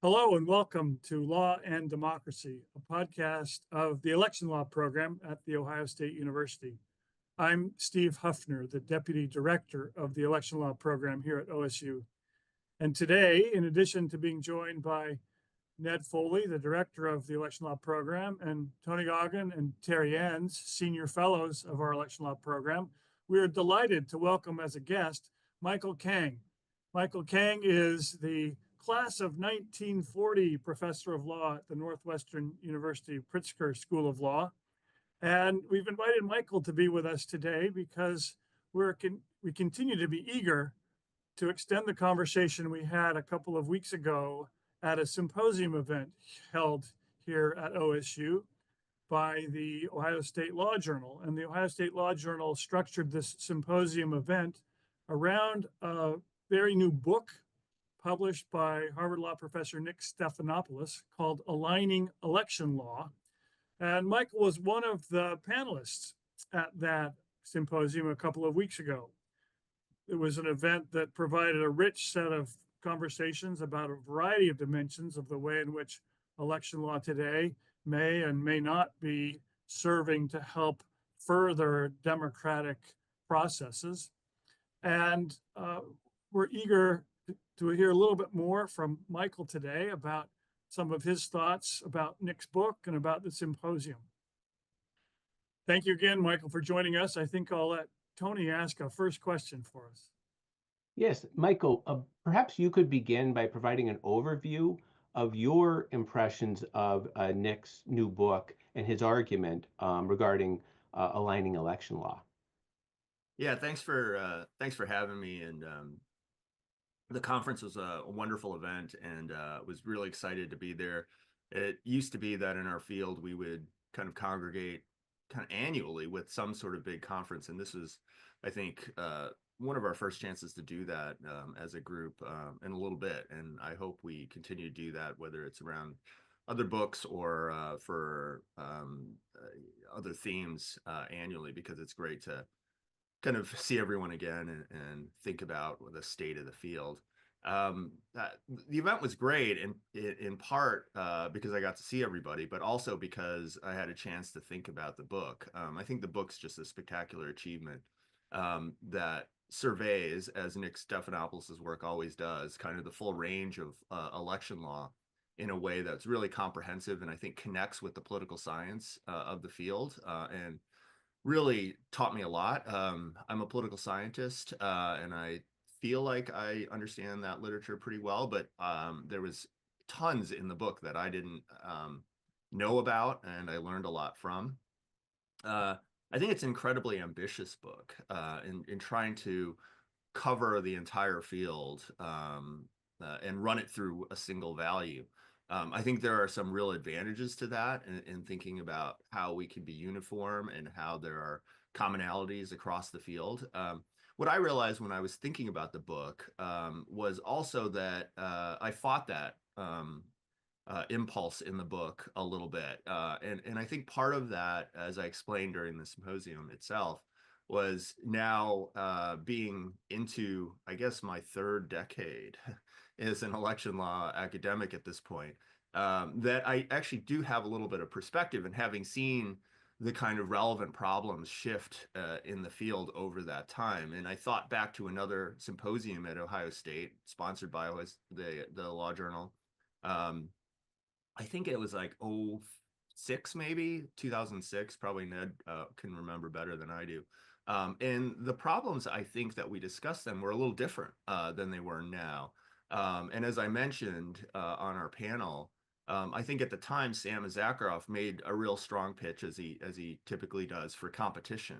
Hello and welcome to Law and Democracy, a podcast of the Election Law program at The Ohio State University. I'm Steve Huffner, the Deputy Director of the Election Law program here at OSU. And today, in addition to being joined by Ned Foley, the Director of the Election Law program, and Tony Goggin and Terry Enns, Senior Fellows of our Election Law program, we are delighted to welcome as a guest Michael Kang. Michael Kang is the class of 1940 professor of law at the Northwestern University Pritzker School of Law. And we've invited Michael to be with us today because we continue to be eager to extend the conversation we had a couple of weeks ago at a symposium event held here at OSU by the Ohio State Law Journal. And the Ohio State Law Journal structured this symposium event around a very new book published by Harvard Law professor Nick Stephanopoulos called Aligning Election Law. And Michael was one of the panelists at that symposium a couple of weeks ago. It was an event that provided a rich set of conversations about a variety of dimensions of the way in which election law today may and may not be serving to help further democratic processes. And we're eager to hear a little bit more from Michael today about some of his thoughts about Nick's book and about the symposium. Thank you again, Michael, for joining us. I think I'll let Tony ask a first question for us. Yes, Michael, perhaps you could begin by providing an overview of your impressions of Nick's new book and his argument regarding aligning election law. Yeah, thanks for having me. And the conference was a wonderful event, and was really excited to be there. It used to be that in our field we would kind of congregate kind of annually with some sort of big conference, and this was, I think, one of our first chances to do that as a group in a little bit. And I hope we continue to do that, whether it's around other books or for other themes annually, because it's great to kind of see everyone again and think about the state of the field. The event was great in part because I got to see everybody, but also because I had a chance to think about the book. I think the book's just a spectacular achievement that surveys, as Nick Stephanopoulos' work always does, kind of the full range of election law in a way that's really comprehensive, and I think connects with the political science of the field, and really taught me a lot. I'm a political scientist, and I feel like I understand that literature pretty well, but there was tons in the book that I didn't know about, and I learned a lot from. I think it's an incredibly ambitious book in trying to cover the entire field and run it through a single value. I think there are some real advantages to that in thinking about how we can be uniform and how there are commonalities across the field. What I realized when I was thinking about the book was also that I fought that impulse in the book a little bit. And I think part of that, as I explained during the symposium itself, was now being into, I guess, my third decade as an election law academic at this point, that I actually do have a little bit of perspective, and having seen the kind of relevant problems shift in the field over that time. And I thought back to another symposium at Ohio State, sponsored by the Law Journal. I think it was like 06, maybe 2006, probably Ned can remember better than I do. And the problems I think that we discussed then were a little different than they were now. And as I mentioned on our panel, I think at the time Sam Zakharoff made a real strong pitch, as he typically does, for competition,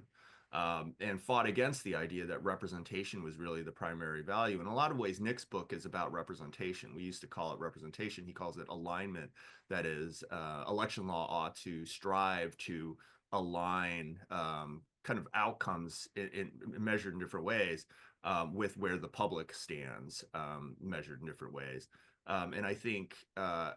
and fought against the idea that representation was really the primary value. In a lot of ways, Nick's book is about representation. We used to call it representation. He calls it alignment. That is, election law ought to strive to align kind of outcomes measured in different ways with where the public stands, measured in different ways. And I think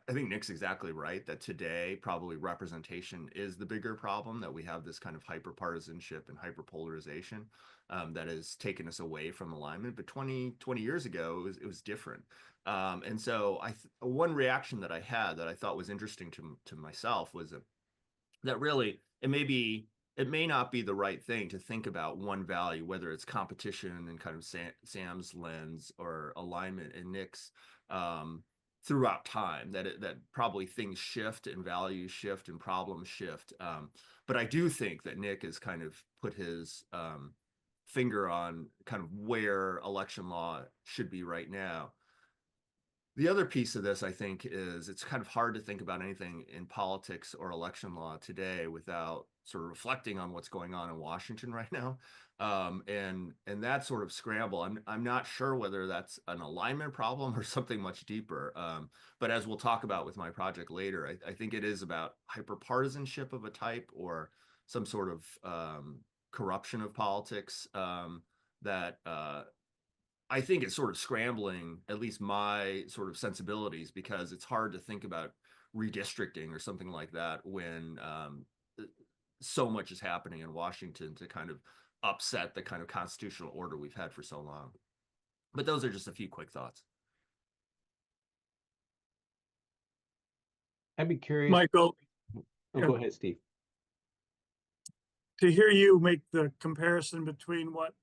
Nick's exactly right that today probably representation is the bigger problem, that we have this kind of hyper-partisanship and hyper-polarization. that has taken us away from alignment. But 20 years ago, it was different. And so one reaction that I had that I thought was interesting to myself was that really it may not be the right thing to think about one value, whether it's competition and kind of Sam's lens or alignment and Nick's, throughout time, that probably things shift and values shift and problems shift. But I do think that Nick has kind of put his finger on kind of where election law should be right now. The other piece of this, I think, is it's kind of hard to think about anything in politics or election law today without sort of reflecting on what's going on in Washington right now, and that sort of scramble. I'm not sure whether that's an alignment problem or something much deeper. But as we'll talk about with my project later, I think it is about hyperpartisanship of a type or some sort of corruption of politics that I think it's sort of scrambling at least my sort of sensibilities, because it's hard to think about redistricting or something like that when so much is happening in Washington to kind of upset the kind of constitutional order we've had for so long. But those are just a few quick thoughts. I'd be curious. Michael, Go ahead, Steve. to hear you make the comparison between what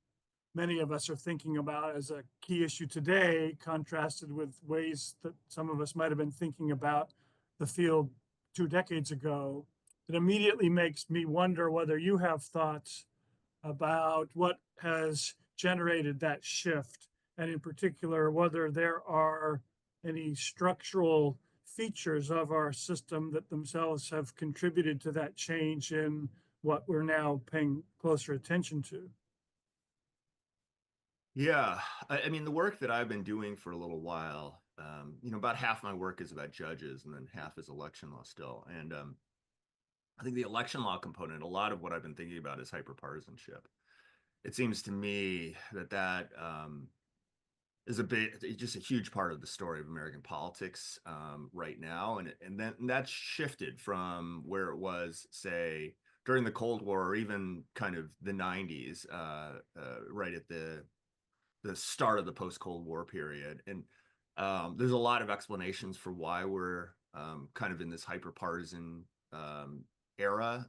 many of us are thinking about as a key issue today, contrasted with ways that some of us might have been thinking about the field 2 decades ago, it immediately makes me wonder whether you have thoughts about what has generated that shift, and in particular, whether there are any structural features of our system that themselves have contributed to that change in what we're now paying closer attention to. Yeah, I mean, the work that I've been doing for a little while, about half my work is about judges and then half is election law still. And I think the election law component, a lot of what I've been thinking about is hyperpartisanship. It seems to me that is just a huge part of the story of American politics right now. And then that's shifted from where it was, say, during the Cold War or even kind of the 90s, right at the start of the post-Cold War period. And there's a lot of explanations for why we're kind of in this hyper-partisan era.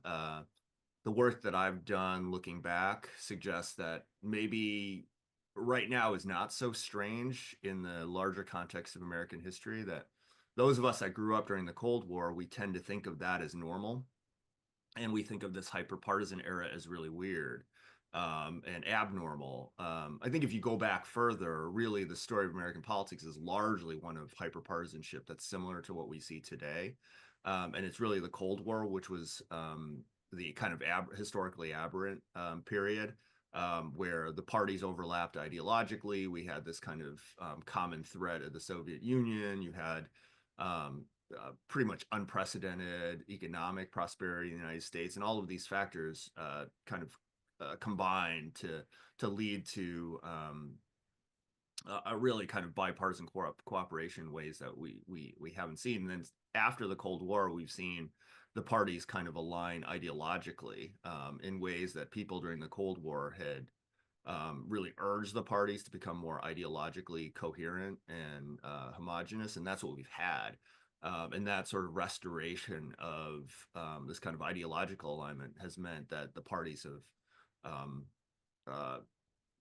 The work that I've done looking back suggests that maybe right now is not so strange in the larger context of American history, that those of us that grew up during the Cold War, we tend to think of that as normal. And we think of this hyper-partisan era as really weird. And abnormal. I think if you go back further, really the story of American politics is largely one of hyperpartisanship that's similar to what we see today. And it's really the Cold War, which was the kind of historically aberrant period where the parties overlapped ideologically. We had this kind of common threat of the Soviet Union. You had pretty much unprecedented economic prosperity in the United States, and all of these factors kind of combined to lead to a really kind of bipartisan cooperation in ways that we haven't seen. And then after the Cold War, we've seen the parties kind of align ideologically in ways that people during the Cold War had really urged the parties to become more ideologically coherent and homogenous, and that's what we've had. And that sort of restoration of this kind of ideological alignment has meant that the parties have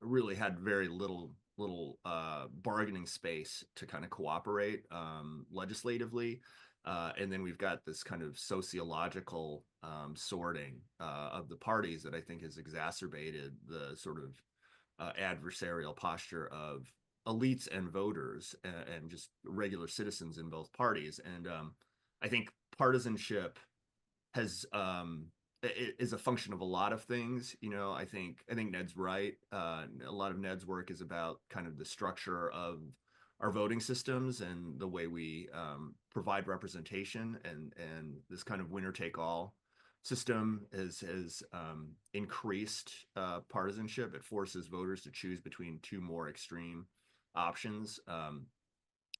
really had very little bargaining space to kind of cooperate legislatively. And then we've got this kind of sociological sorting of the parties that I think has exacerbated the sort of adversarial posture of elites and voters and just regular citizens in both parties. And I think partisanship has is a function of a lot of things. I think Ned's right. A lot of Ned's work is about kind of the structure of our voting systems and the way we provide representation, and this kind of winner take all system has increased partisanship. It forces voters to choose between two more extreme options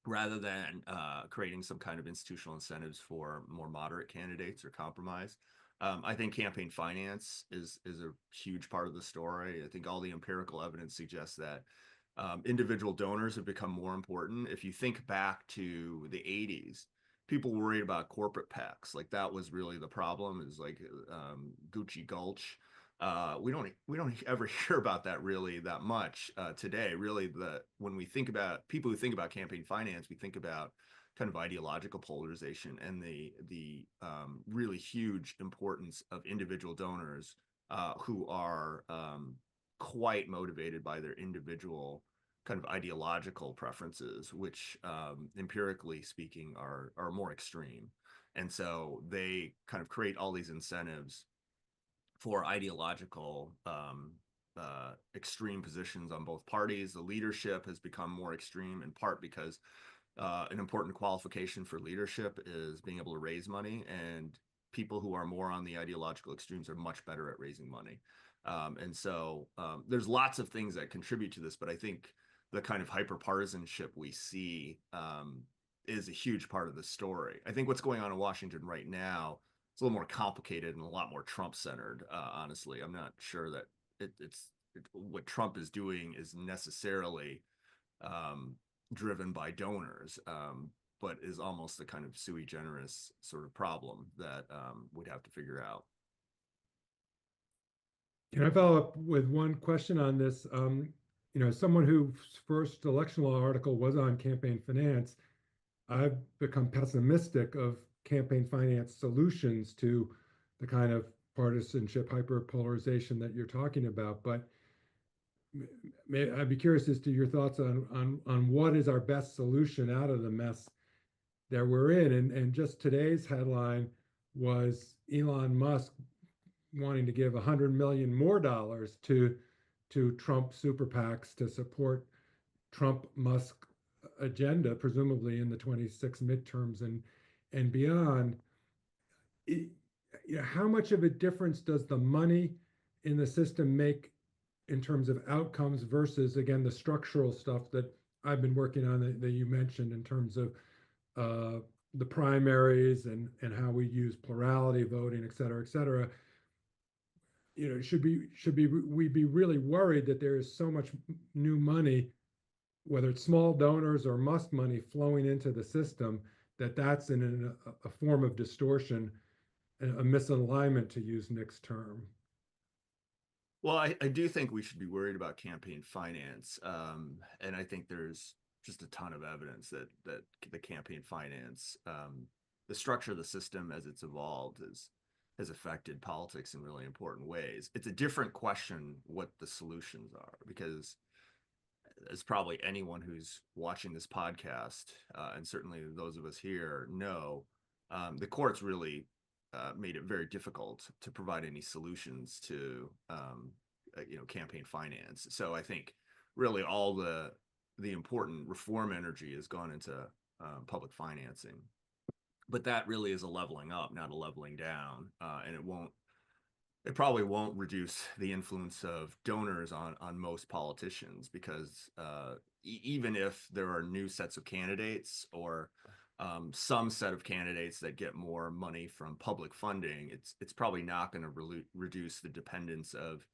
rather than creating some kind of institutional incentives for more moderate candidates or compromise. I think campaign finance is a huge part of the story. I think all the empirical evidence suggests that individual donors have become more important. If you think back to the 80s, people worried about corporate PACs. Like that was really the problem, is like Gucci Gulch. We don't ever hear about that really that much today. Really, when we think about people who think about campaign finance, we think about kind of ideological polarization and the really huge importance of individual donors who are quite motivated by their individual kind of ideological preferences, which empirically speaking are more extreme. And so they kind of create all these incentives for ideological extreme positions on both parties. The leadership has become more extreme, in part because an important qualification for leadership is being able to raise money, and people who are more on the ideological extremes are much better at raising money. And so there's lots of things that contribute to this, but I think the kind of hyper-partisanship we see is a huge part of the story. I think what's going on in Washington right now, it's a little more complicated and a lot more Trump-centered, honestly. I'm not sure that what Trump is doing is necessarily driven by donors, but is almost the kind of sui generis sort of problem that we'd have to figure out. Can I follow up with one question on this? Someone whose first election law article was on campaign finance, I've become pessimistic of campaign finance solutions to the kind of partisanship, hyperpolarization that you're talking about. But I'd be curious as to your thoughts on what is our best solution out of the mess that we're in. And just today's headline was Elon Musk wanting to give $100 million more to Trump super PACs to support Trump-Musk agenda, presumably in the 26 midterms and beyond. How much of a difference does the money in the system make in terms of outcomes versus, again, the structural stuff that I've been working on that you mentioned in terms of the primaries and how we use plurality voting, et cetera, et cetera? Should we be really worried that there is so much new money, whether it's small donors or Musk money, flowing into the system, that's in a form of distortion, a misalignment, to use Nick's term? Well, I do think we should be worried about campaign finance. And I think there's just a ton of evidence that the campaign finance, the structure of the system as it's evolved has affected politics in really important ways. It's a different question what the solutions are, because as probably anyone who's watching this podcast, and certainly those of us here know, the courts really made it very difficult to provide any solutions to campaign finance. So I think really all the important reform energy has gone into public financing, but that really is a leveling up, not a leveling down, and it probably won't reduce the influence of donors on most politicians, because even if there are new sets of candidates or some set of candidates that get more money from public funding, it's probably not going to reduce the dependence of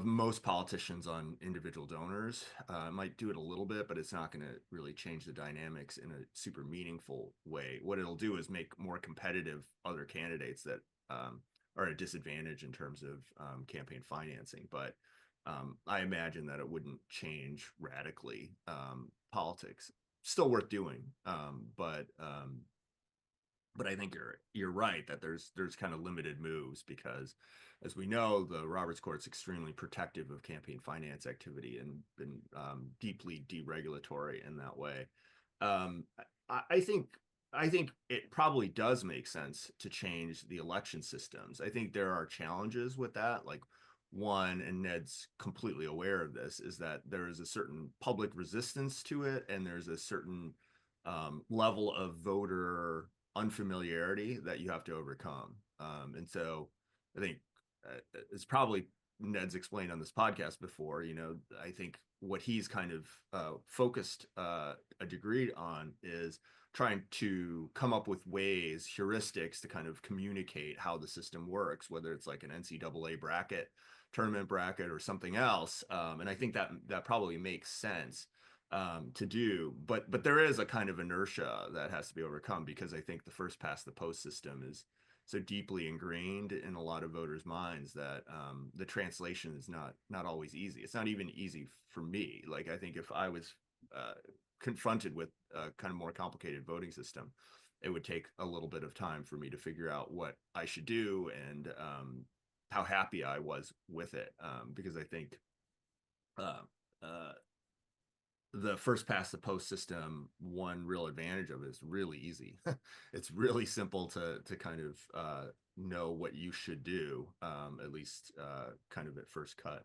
most politicians on individual donors. It might do it a little bit, but it's not going to really change the dynamics in a super meaningful way. What it'll do is make more competitive other candidates that are at a disadvantage in terms of campaign financing. But I imagine that it wouldn't change radically politics. Still worth doing, but I think you're right that there's kind of limited moves, because, as we know, the Roberts Court's extremely protective of campaign finance activity and been deeply deregulatory in that way. I think it probably does make sense to change the election systems. I think there are challenges with that. Like, one, and Ned's completely aware of this, is that there is a certain public resistance to it, and there's a certain level of voter unfamiliarity that you have to overcome. And so I think it's probably Ned's explained on this podcast before, I think what he's kind of focused a degree on is trying to come up with ways, heuristics to kind of communicate how the system works, whether it's like an NCAA bracket, tournament bracket, or something else. And I think that probably makes sense to do, but there is a kind of inertia that has to be overcome, because I think the first past the post system is so deeply ingrained in a lot of voters' minds that the translation is not always easy. It's not even easy for me. Like, I think if I was confronted with a kind of more complicated voting system, it would take a little bit of time for me to figure out what I should do and how happy I was with it, because I think the first past the post system, one real advantage of it is really easy. It's really simple to kind of know what you should do, at least kind of at first cut.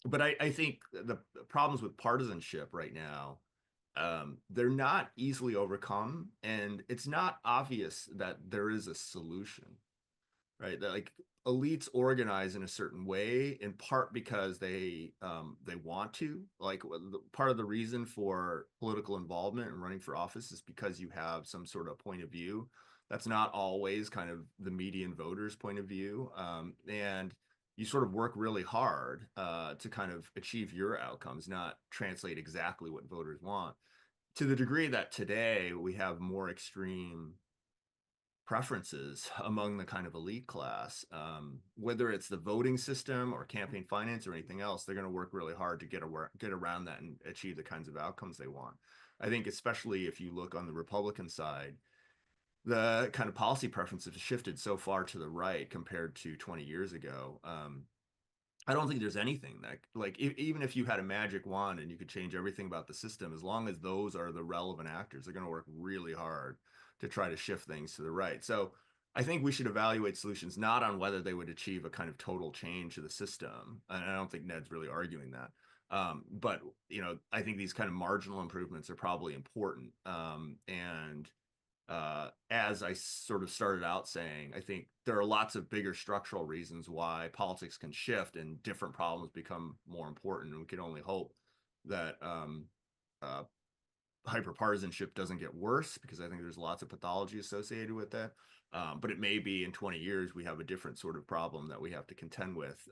But I think the problems with partisanship right now, they're not easily overcome, and it's not obvious that there is a solution, right? That, like, elites organize in a certain way, in part because they want to. Like, part of the reason for political involvement and running for office is because you have some sort of point of view. That's not always kind of the median voter's point of view, and you sort of work really hard to kind of achieve your outcomes, not translate exactly what voters want. To the degree that today we have more extreme preferences among the kind of elite class, whether it's the voting system or campaign finance or anything else, they're going to work really hard to get around that and achieve the kinds of outcomes they want. I think especially if you look on the Republican side, the kind of policy preferences have shifted so far to the right compared to 20 years ago. I don't think there's anything that, like, even if you had a magic wand and you could change everything about the system, as long as those are the relevant actors, they're going to work really hard to try to shift things to the right. So I think we should evaluate solutions not on whether they would achieve a kind of total change to the system. And I don't think Ned's really arguing that. But, I think these kind of marginal improvements are probably important. As I sort of started out saying, I think there are lots of bigger structural reasons why politics can shift and different problems become more important. And we can only hope that hyper-partisanship doesn't get worse, because I think there's lots of pathology associated with that. But it may be in 20 years we have a different sort of problem that we have to contend with,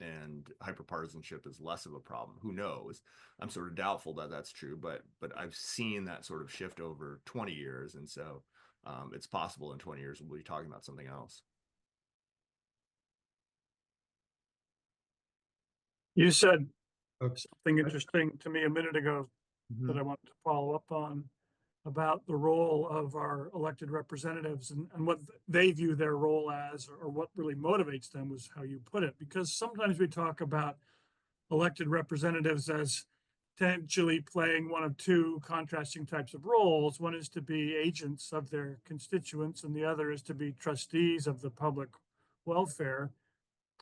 and hyper-partisanship is less of a problem. Who knows? I'm sort of doubtful that that's true, but I've seen that sort of shift over 20 years, and so it's possible in 20 years we'll be talking about something else. You said Okay. something interesting to me a minute ago that I wanted to follow up on, about the role of our elected representatives and what they view their role as, or what really motivates them, was how you put it. Because sometimes we talk about elected representatives as potentially playing one of two contrasting types of roles. One is to be agents of their constituents, and the other is to be trustees of the public welfare.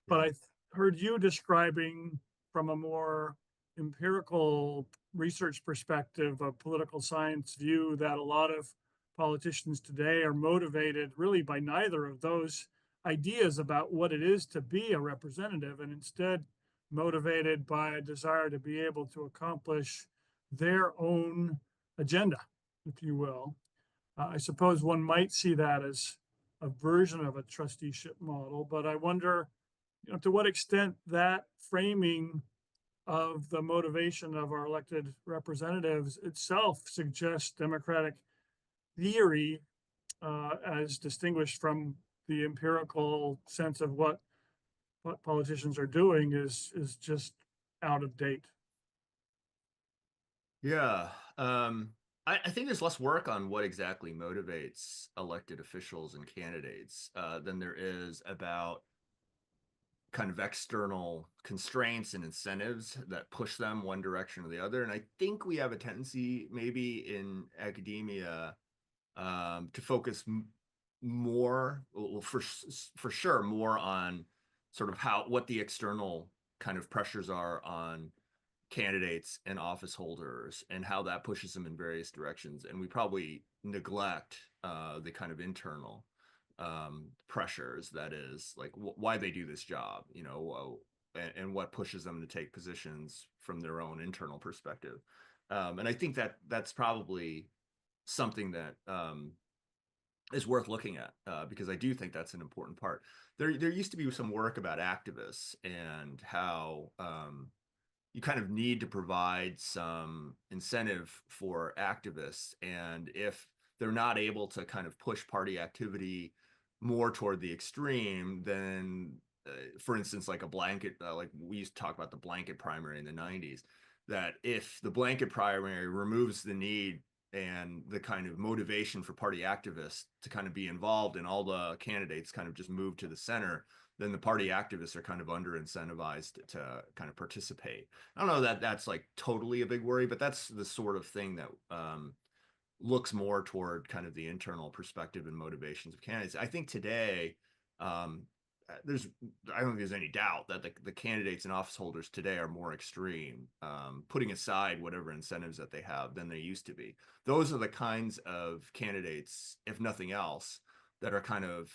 But I heard you describing from a more empirical research perspective, a political science view, that a lot of politicians today are motivated really by neither of those ideas about what it is to be a representative, and instead motivated by a desire to be able to accomplish their own agenda, if you will. I suppose one might see that as a version of a trusteeship model, but I wonder, to what extent that framing of the motivation of our elected representatives itself suggests democratic theory, as distinguished from the empirical sense of what politicians are doing is just out of date. Yeah. I think there's less work on what exactly motivates elected officials and candidates than there is about kind of external constraints and incentives that push them one direction or the other. And I think we have a tendency, maybe in academia, to focus more, well, for sure, more on sort of what the external kind of pressures are on candidates and office holders and how that pushes them in various directions. And we probably neglect the kind of internal pressures, that is, like why they do this job, you know, and what pushes them to take positions from their own internal perspective. And I think that that's probably something that is worth looking at, because I do think that's an important part. There used to be some work about activists and how you kind of need to provide some incentive for activists, and if they're not able to kind of push party activity more toward the extreme, then for instance, like a blanket, like we used to talk about the blanket primary in the 90s, that if the blanket primary removes the need and the kind of motivation for party activists to kind of be involved, and all the candidates kind of just move to the center, then the party activists are kind of under incentivized to kind of participate. I don't know that that's like totally a big worry, but that's the sort of thing that looks more toward kind of the internal perspective and motivations of candidates. I think today, I don't think there's any doubt that the candidates and office holders today are more extreme, putting aside whatever incentives that they have, than they used to be. Those are the kinds of candidates, if nothing else, that are kind of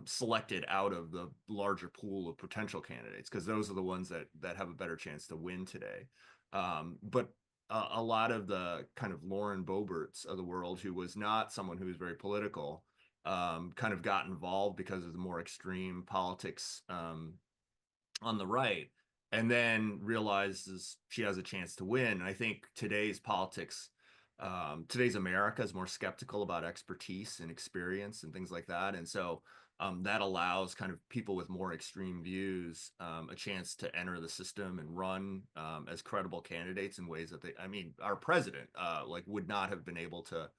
selected out of the larger pool of potential candidates, because those are the ones that have a better chance to win today. But a lot of the kind of Lauren Boeberts of the world, who was not someone who was very political, kind of got involved because of the more extreme politics on the right, and then realizes she has a chance to win. And I think today's politics, today's America is more skeptical about expertise and experience and things like that. And so that allows kind of people with more extreme views a chance to enter the system and run as credible candidates in ways that I mean, our president like would not have been able to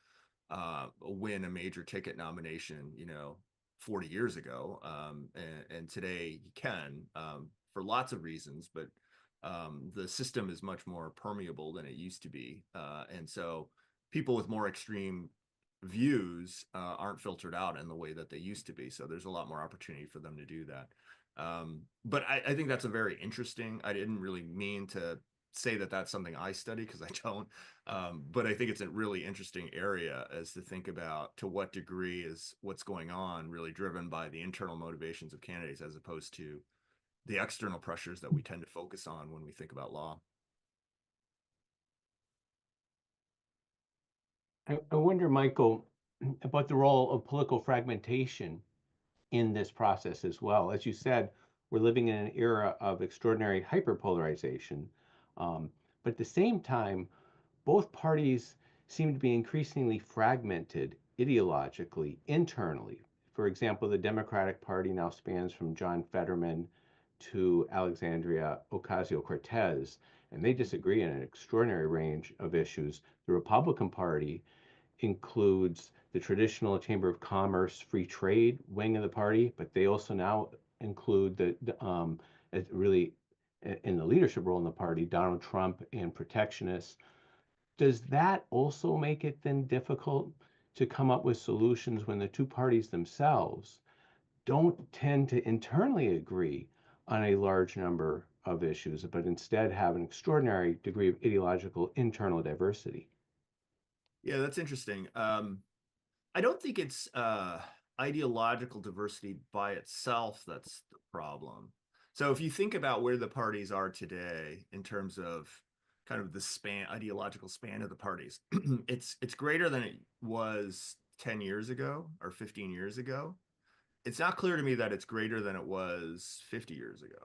win a major ticket nomination, you know, 40 years ago. And today he can, for lots of reasons, but the system is much more permeable than it used to be. And so people with more extreme views aren't filtered out in the way that they used to be. So there's a lot more opportunity for them to do that. But I think that's a very interesting, I didn't really mean to say that that's something I study, because I don't, but I think it's a really interesting area as to think about to what degree is what's going on really driven by the internal motivations of candidates, as opposed to the external pressures that we tend to focus on when we think about law. I wonder, Michael, about the role of political fragmentation in this process as well. As you said, we're living in an era of extraordinary hyperpolarization. But at the same time, both parties seem to be increasingly fragmented ideologically, internally. For example, the Democratic Party now spans from John Fetterman to Alexandria Ocasio-Cortez, and they disagree on an extraordinary range of issues. The Republican Party includes the traditional Chamber of Commerce free trade wing of the party, but they also now include really in the leadership role in the party, Donald Trump and protectionists. Does that also make it then difficult to come up with solutions when the two parties themselves don't tend to internally agree on a large number of issues, but instead have an extraordinary degree of ideological internal diversity? Yeah, that's interesting. I don't think it's ideological diversity by itself that's the problem. So if you think about where the parties are today in terms of kind of the ideological span of the parties, it's greater than it was 10 years ago or 15 years ago. It's not clear to me that it's greater than it was 50 years ago.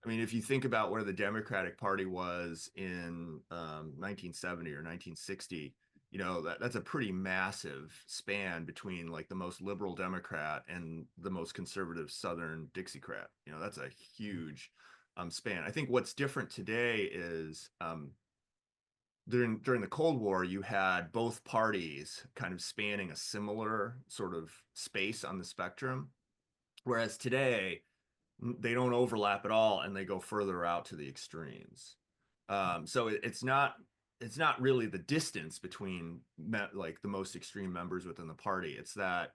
I mean, if you think about where the Democratic Party was in 1970 or 1960, you know, that's a pretty massive span between like the most liberal Democrat and the most conservative Southern Dixiecrat. You know, that's a huge span. I think what's different today is during the Cold War, you had both parties kind of spanning a similar sort of space on the spectrum, whereas today they don't overlap at all and they go further out to the extremes. So it's not really the distance between like the most extreme members within the party. It's that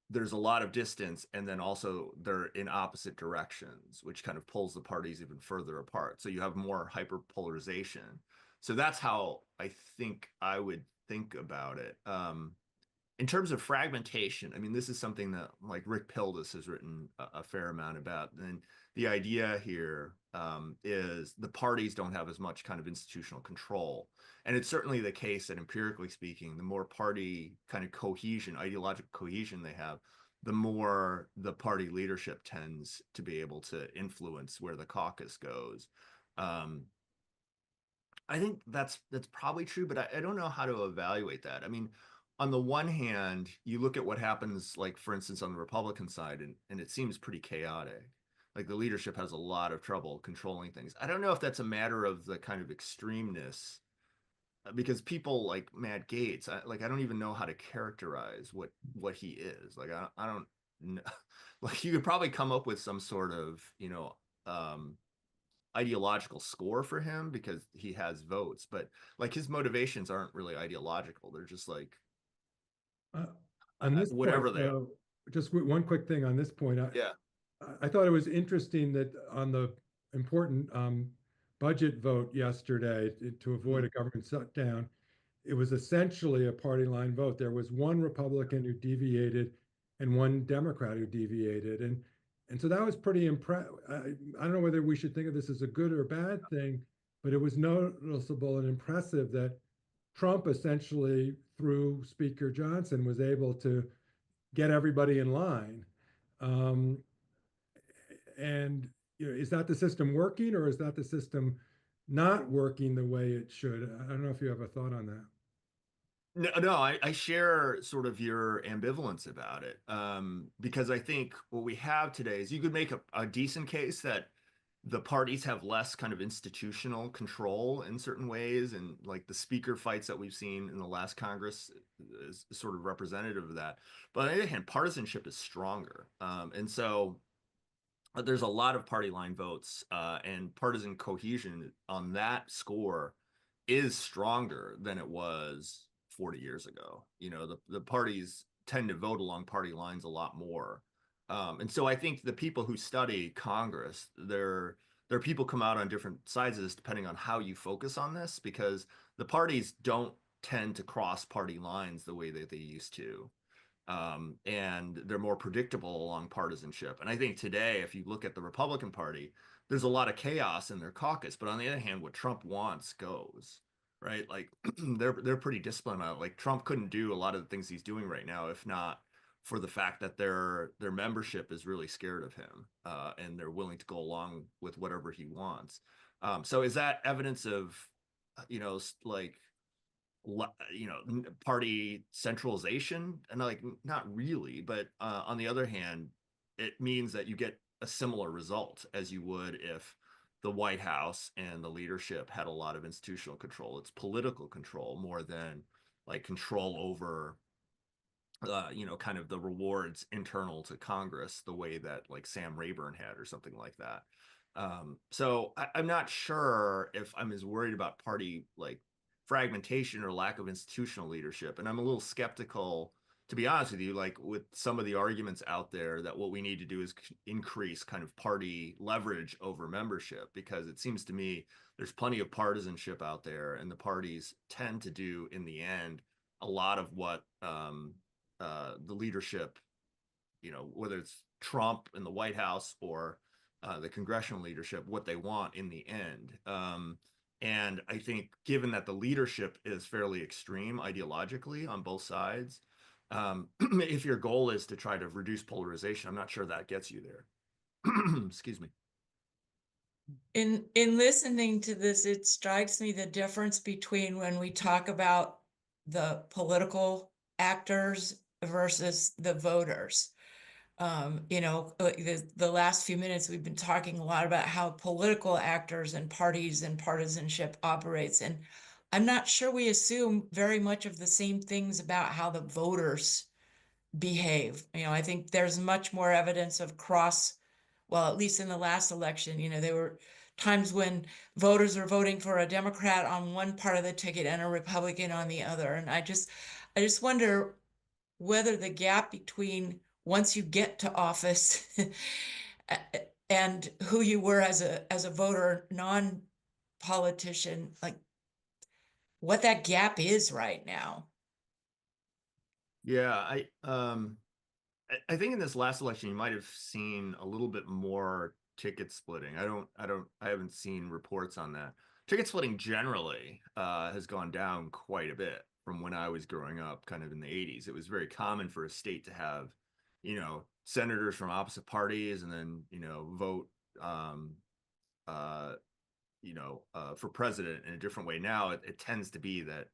there's a lot of distance, and then also they're in opposite directions, which kind of pulls the parties even further apart. So you have more hyperpolarization. So that's how I think I would think about it. in terms of fragmentation, I mean, this is something that like Rick Pildes has written a fair amount about. And the idea here is the parties don't have as much kind of institutional control. And it's certainly the case that empirically speaking, the more party kind of cohesion, ideological cohesion they have, the more the party leadership tends to be able to influence where the caucus goes. I think that's probably true, but I don't know how to evaluate that. I mean, on the one hand, you look at what happens, like for instance, on the Republican side, and it seems pretty chaotic. Like the leadership has a lot of trouble controlling things. I don't know if that's a matter of the kind of extremeness, because people like Matt Gaetz, I don't even know how to characterize what he is. Like I don't know. Like you could probably come up with some sort of, ideological score for him because he has votes, but like his motivations aren't really ideological. They're just like on this whatever point, they are. just one quick thing on this point. Yeah. I thought it was interesting that on the important budget vote yesterday to avoid a government shutdown, it was essentially a party line vote. There was one Republican who deviated and one Democrat who deviated. And so that was pretty impressive. I don't know whether we should think of this as a good or bad thing, but it was noticeable and impressive that Trump essentially, through Speaker Johnson, was able to get everybody in line. And is that the system working, or is that the system not working the way it should? I don't know if you have a thought on that. No, I share sort of your ambivalence about it, because I think what we have today is you could make a decent case that the parties have less kind of institutional control in certain ways, and like the speaker fights that we've seen in the last Congress is sort of representative of that. But on the other hand, partisanship is stronger, and so there's a lot of party line votes, and partisan cohesion on that score is stronger than it was 40 years ago. The parties tend to vote along party lines a lot more. And so I think the people who study Congress, there are people come out on different sides of this depending on how you focus on this, because the parties don't tend to cross party lines the way that they used to. And they're more predictable along partisanship. And I think today, if you look at the Republican Party, there's a lot of chaos in their caucus. But on the other hand, what Trump wants goes, right? Like they're pretty disciplined about it. Like Trump couldn't do a lot of the things he's doing right now if not for the fact that their membership is really scared of him, and they're willing to go along with whatever he wants. So is that evidence of, like, party centralization? And like, not really, but on the other hand, it means that you get a similar result as you would if the White House and the leadership had a lot of institutional control. It's political control more than like control over kind of the rewards internal to Congress, the way that like Sam Rayburn had or something like that. So I'm not sure if I'm as worried about party like fragmentation or lack of institutional leadership. And I'm a little skeptical, to be honest with you, like with some of the arguments out there that what we need to do is increase kind of party leverage over membership, because it seems to me there's plenty of partisanship out there, and the parties tend to do in the end a lot of what the leadership, whether it's Trump in the White House or the congressional leadership, what they want in the end. And I think given that the leadership is fairly extreme ideologically on both sides, if your goal is to try to reduce polarization, I'm not sure that gets you there. Excuse me. In listening to this, it strikes me the difference between when we talk about the political actors versus the voters. The last few minutes, we've been talking a lot about how political actors and parties and partisanship operates. And I'm not sure we assume very much of the same things about how the voters behave. I think there's much more evidence of well, at least in the last election, there were times when voters are voting for a Democrat on one part of the ticket and a Republican on the other. And I just wonder whether the gap between once you get to office and who you were as a voter, non-politician, like what that gap is right now. Yeah, I think in this last election you might have seen a little bit more ticket splitting. I haven't seen reports on that. Ticket splitting generally has gone down quite a bit from when I was growing up, kind of in the 80s. It was very common for a state to have, senators from opposite parties and then, vote for president in a different way. Now it tends to be that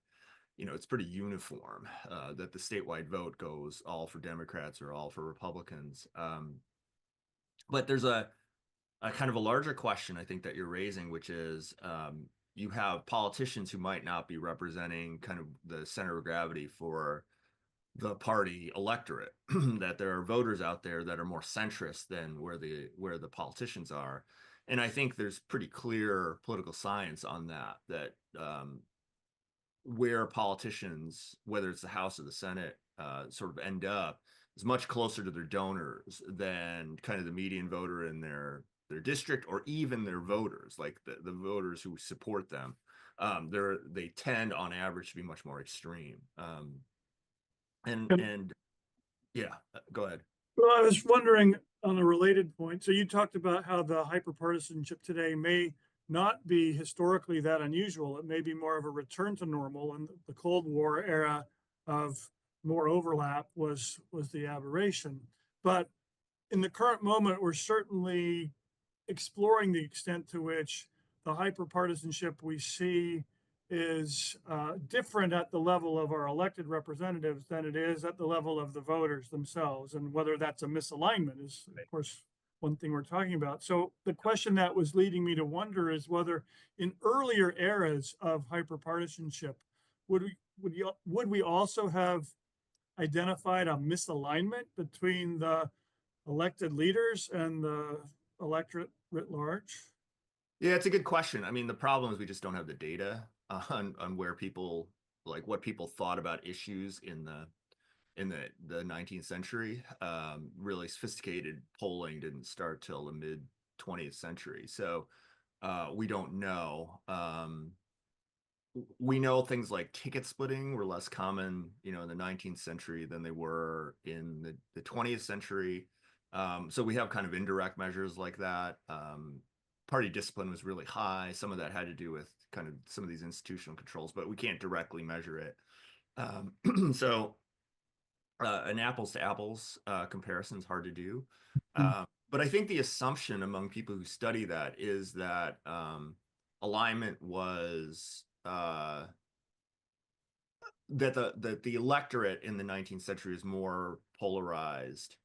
it's pretty uniform that the statewide vote goes all for Democrats or all for Republicans. But there's a kind of a larger question I think that you're raising, which is you have politicians who might not be representing kind of the center of gravity for the party electorate, that there are voters out there that are more centrist than where the politicians are. And I think there's pretty clear political science on that where politicians, whether it's the House or the Senate, sort of end up is much closer to their donors than kind of the median voter in their district, or even their voters, like the voters who support them. They tend on average to be much more extreme. And yeah, go ahead. Well, I was wondering on a related point. So you talked about how the hyperpartisanship today may not be historically that unusual. It may be more of a return to normal, and the Cold War era of more overlap was the aberration. But in the current moment, we're certainly exploring the extent to which the hyperpartisanship we see is different at the level of our elected representatives than it is at the level of the voters themselves. And whether that's a misalignment is, of course, one thing we're talking about. So the question that was leading me to wonder is whether in earlier eras of hyperpartisanship, would we also have identified a misalignment between the elected leaders and the electorate writ large? Yeah, it's a good question. I mean, the problem is we just don't have the data on where people, like what people thought about issues in the 19th century. Really sophisticated polling didn't start till the mid 20th century. So we don't know. We know things like ticket splitting were less common, in the 19th century than they were in the 20th century. So we have kind of indirect measures like that. Party discipline was really high. Some of that had to do with kind of some of these institutional controls, but we can't directly measure it. So an apples to apples comparison is hard to do. But I think the assumption among people who study that is that alignment was that the electorate in the 19th century is more polarized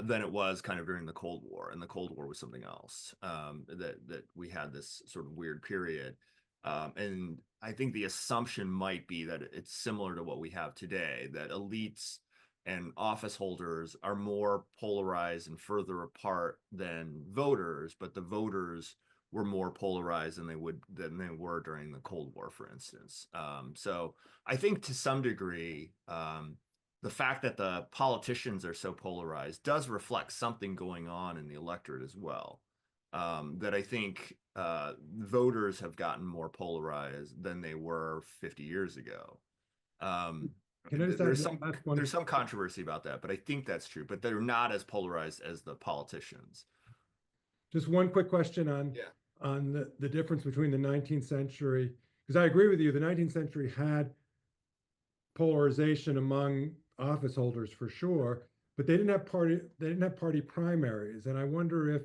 than it was kind of during the Cold War. And the Cold War was something else, that we had this sort of weird period. And I think the assumption might be that it's similar to what we have today, that elites and office holders are more polarized and further apart than voters, but the voters were more polarized than they were during the Cold War, for instance. So I think to some degree, the fact that the politicians are so polarized does reflect something going on in the electorate as well. That I think voters have gotten more polarized than they were 50 years ago. There's some controversy about that, but I think that's true. But they're not as polarized as the politicians. Just one quick question on the difference between the 19th century, because I agree with you, the 19th century had polarization among office holders for sure, but they didn't have party primaries. And I wonder if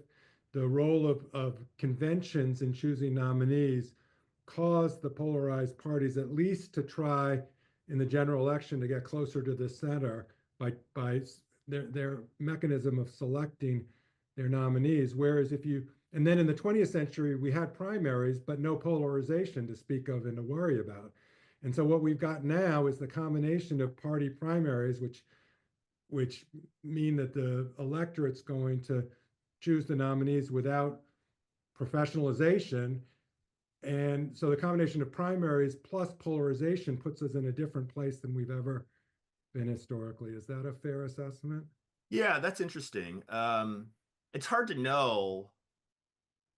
the role of conventions in choosing nominees caused the polarized parties at least to try in the general election to get closer to the center by their mechanism of selecting their nominees. Whereas and then in the 20th century, we had primaries, but no polarization to speak of and to worry about. And so what we've got now is the combination of party primaries, which mean that the electorate's going to choose the nominees without professionalization. And so the combination of primaries plus polarization puts us in a different place than we've ever been historically. Is that a fair assessment? Yeah, that's interesting. It's hard to know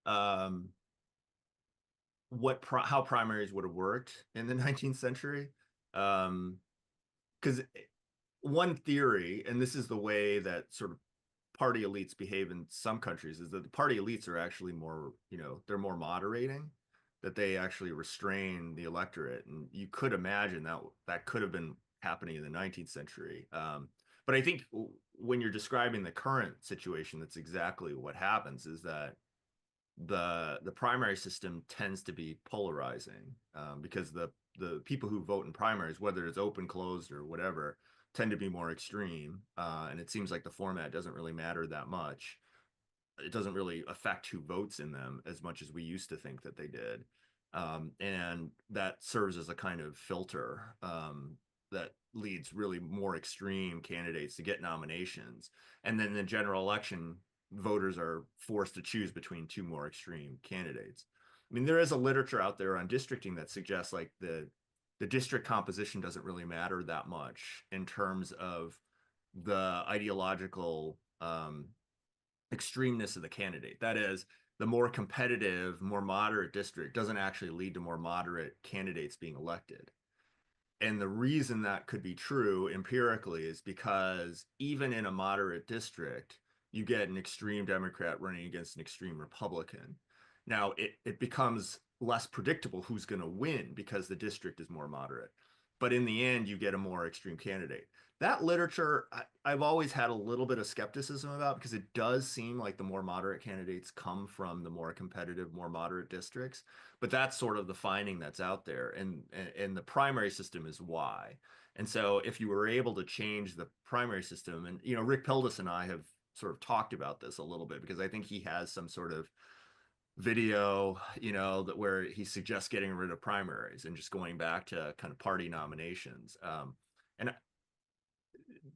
how primaries would have worked in the 19th century, because one theory, and this is the way that sort of party elites behave in some countries, is that the party elites are actually more, they're more moderating, that they actually restrain the electorate. And you could imagine that that could have been happening in the 19th century. But I think when you're describing the current situation, that's exactly what happens, is that the primary system tends to be polarizing, because the people who vote in primaries, whether it's open, closed, or whatever, tend to be more extreme. And it seems like the format doesn't really matter that much. It doesn't really affect who votes in them as much as we used to think that they did. And that serves as a kind of filter that leads really more extreme candidates to get nominations. And then the general election, voters are forced to choose between two more extreme candidates. I mean, there is a literature out there on districting that suggests like the district composition doesn't really matter that much in terms of the ideological extremeness of the candidate. That is, the more competitive, more moderate district doesn't actually lead to more moderate candidates being elected. And the reason that could be true empirically is because even in a moderate district, you get an extreme Democrat running against an extreme Republican. Now, it becomes less predictable who's going to win because the district is more moderate. But in the end, you get a more extreme candidate. That literature, I've always had a little bit of skepticism about, because it does seem like the more moderate candidates come from the more competitive, more moderate districts. But that's sort of the finding that's out there. And the primary system is why. And so if you were able to change the primary system, and, Rick Pildes and I have sort of talked about this a little bit, because I think he has some sort of video, that where he suggests getting rid of primaries and just going back to kind of party nominations. And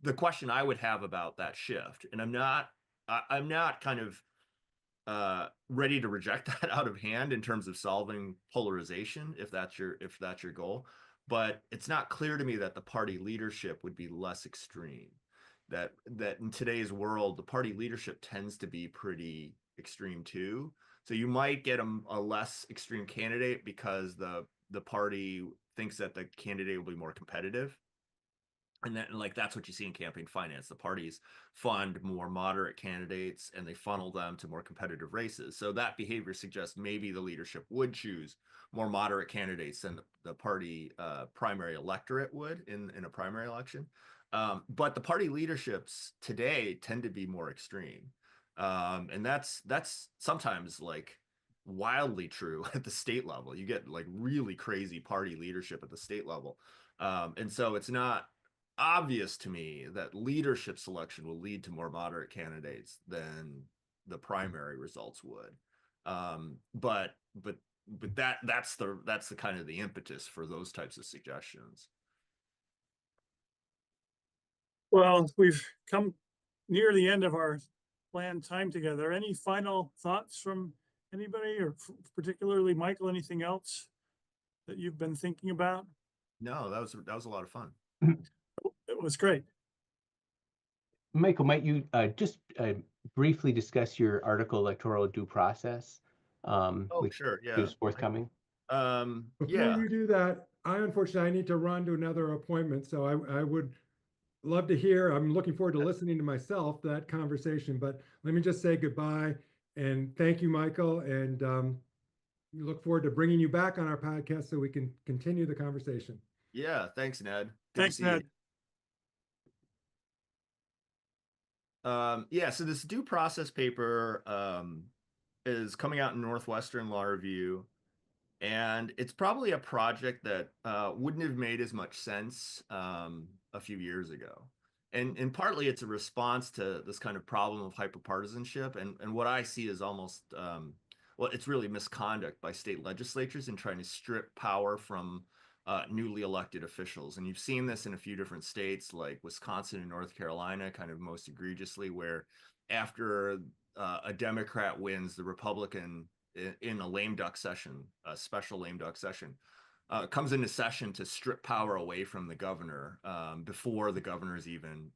the question I would have about that shift, and I'm not kind of ready to reject that out of hand in terms of solving polarization, if that's your goal, but it's not clear to me that the party leadership would be less extreme. That in today's world, the party leadership tends to be pretty extreme too. So you might get a less extreme candidate because the party thinks that the candidate will be more competitive. And then, like, that's what you see in campaign finance. The parties fund more moderate candidates and they funnel them to more competitive races. So that behavior suggests maybe the leadership would choose more moderate candidates than the party primary electorate would in a primary election. But the party leaderships today tend to be more extreme. And that's sometimes like wildly true at the state level. You get like really crazy party leadership at the state level. And so it's not obvious to me that leadership selection will lead to more moderate candidates than the primary results would. But that's the kind of the impetus for those types of suggestions. Well, we've come near the end of our planned time together. Any final thoughts from anybody, or particularly Michael, anything else that you've been thinking about? No, that was a lot of fun. It was great. Michael, might you just briefly discuss your article, Electoral Due Process? Which Sure, yeah. is forthcoming. Before Yeah. you do that, unfortunately, I need to run to another appointment, so I would love to hear. I'm looking forward to listening to myself, that conversation, but let me just say goodbye and thank you, Michael, and look forward to bringing you back on our podcast so we can continue the conversation. Yeah, thanks, Ned. Thanks, Ned. Yeah, so this due process paper is coming out in Northwestern Law Review, and it's probably a project that wouldn't have made as much sense a few years ago. And partly it's a response to this kind of problem of hyperpartisanship, and what I see is almost, well, it's really misconduct by state legislatures in trying to strip power from newly elected officials. And you've seen this in a few different states like Wisconsin and North Carolina, kind of most egregiously, where after a Democrat wins, the Republican in a lame duck session, a special lame duck session, comes into session to strip power away from the governor before the governor's even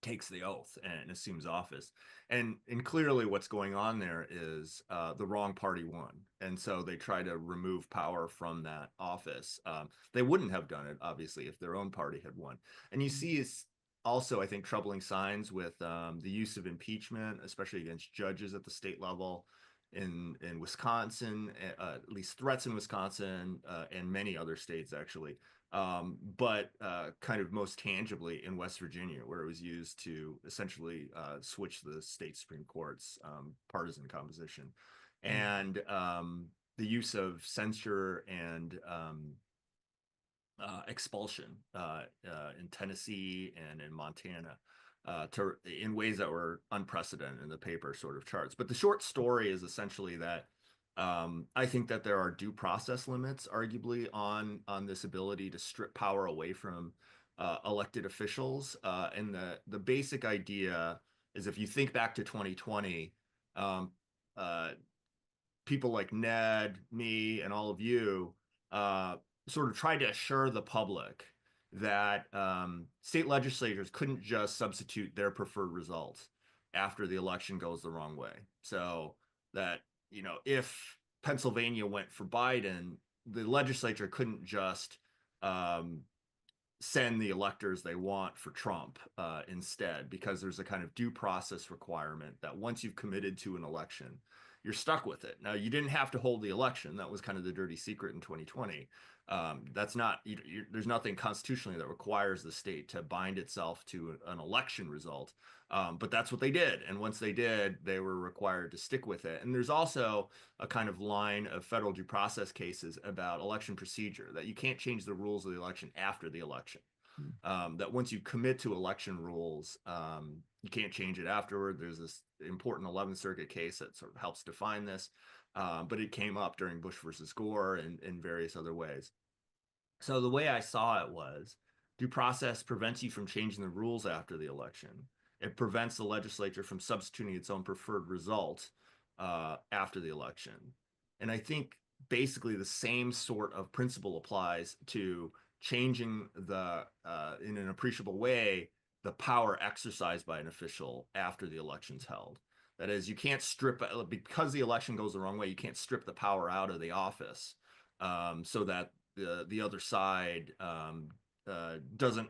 takes the oath and assumes office. And clearly what's going on there is the wrong party won. And so they try to remove power from that office. They wouldn't have done it, obviously, if their own party had won. And you see is also, I think, troubling signs with the use of impeachment, especially against judges at the state level in Wisconsin, at least threats in Wisconsin and many other states, actually. But kind of most tangibly in West Virginia, where it was used to essentially switch the state Supreme Court's partisan composition. And the use of censure and expulsion in Tennessee and in Montana in ways that were unprecedented in the paper sort of charts. But the short story is essentially that I think that there are due process limits, arguably, on this ability to strip power away from elected officials. And the basic idea is, if you think back to 2020, people like Ned, me, and all of you sort of tried to assure the public that state legislatures couldn't just substitute their preferred results after the election goes the wrong way. So that, you know, if Pennsylvania went for Biden, the legislature couldn't just send the electors they want for Trump instead, because there's a kind of due process requirement that once you've committed to an election, you're stuck with it. Now, you didn't have to hold the election. That was kind of the dirty secret in 2020. That's not, there's nothing constitutionally that requires the state to bind itself to an election result. But that's what they did. And once they did, they were required to stick with it. And there's also a kind of line of federal due process cases about election procedure, that you can't change the rules of the election after the election. That once you commit to election rules, you can't change it afterward. There's this important 11th Circuit case that sort of helps define this, but it came up during Bush versus Gore and in various other ways. So the way I saw it was, due process prevents you from changing the rules after the election. It prevents the legislature from substituting its own preferred result after the election. And I think basically the same sort of principle applies to changing the in an appreciable way the power exercised by an official after the election's held. That is, you can't strip, because the election goes the wrong way, you can't strip the power out of the office so that the other side doesn't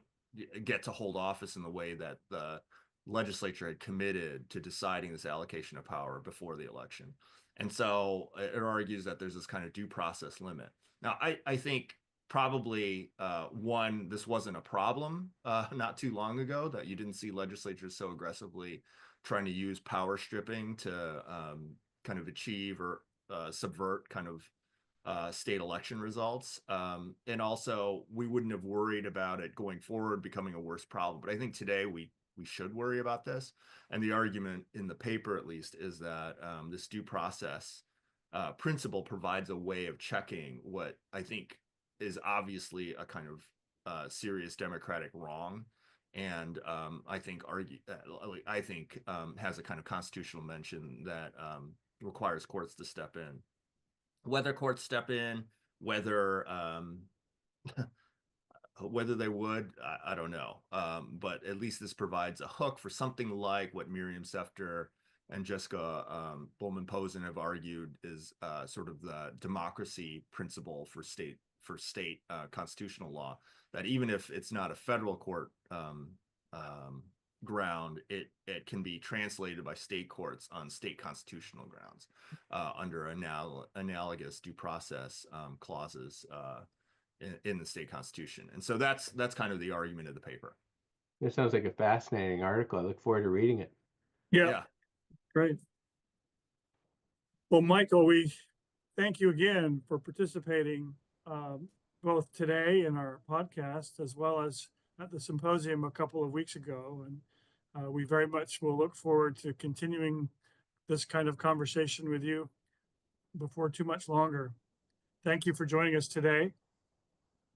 get to hold office in the way that the legislature had committed to deciding this allocation of power before the election. And so it argues that there's this kind of due process limit. Now, I think probably one, this wasn't a problem not too long ago, that you didn't see legislatures so aggressively trying to use power stripping to kind of achieve or subvert kind of state election results. And also, we wouldn't have worried about it going forward becoming a worse problem. But I think today we should worry about this. And the argument in the paper, at least, is that this due process principle provides a way of checking what I think is obviously a kind of serious democratic wrong, and I think has a kind of constitutional mention that requires courts to step in. Whether courts step in, whether they would, I don't know. But at least this provides a hook for something like what Miriam Sefter and Jessica Bowman-Posen have argued is sort of the democracy principle for state constitutional law, that even if it's not a federal court ground, it can be translated by state courts on state constitutional grounds under analogous due process clauses in the state constitution. And so that's kind of the argument of the paper. It sounds like a fascinating article. I look forward to reading it. Yeah. Great. Well, Michael, we thank you again for participating both today in our podcast as well as at the symposium a couple of weeks ago. And we very much will look forward to continuing this kind of conversation with you before too much longer. Thank you for joining us today.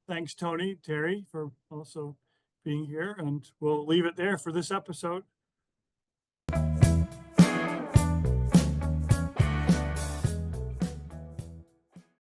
Thanks, Tony, Terry, for also being here. And we'll leave it there for this episode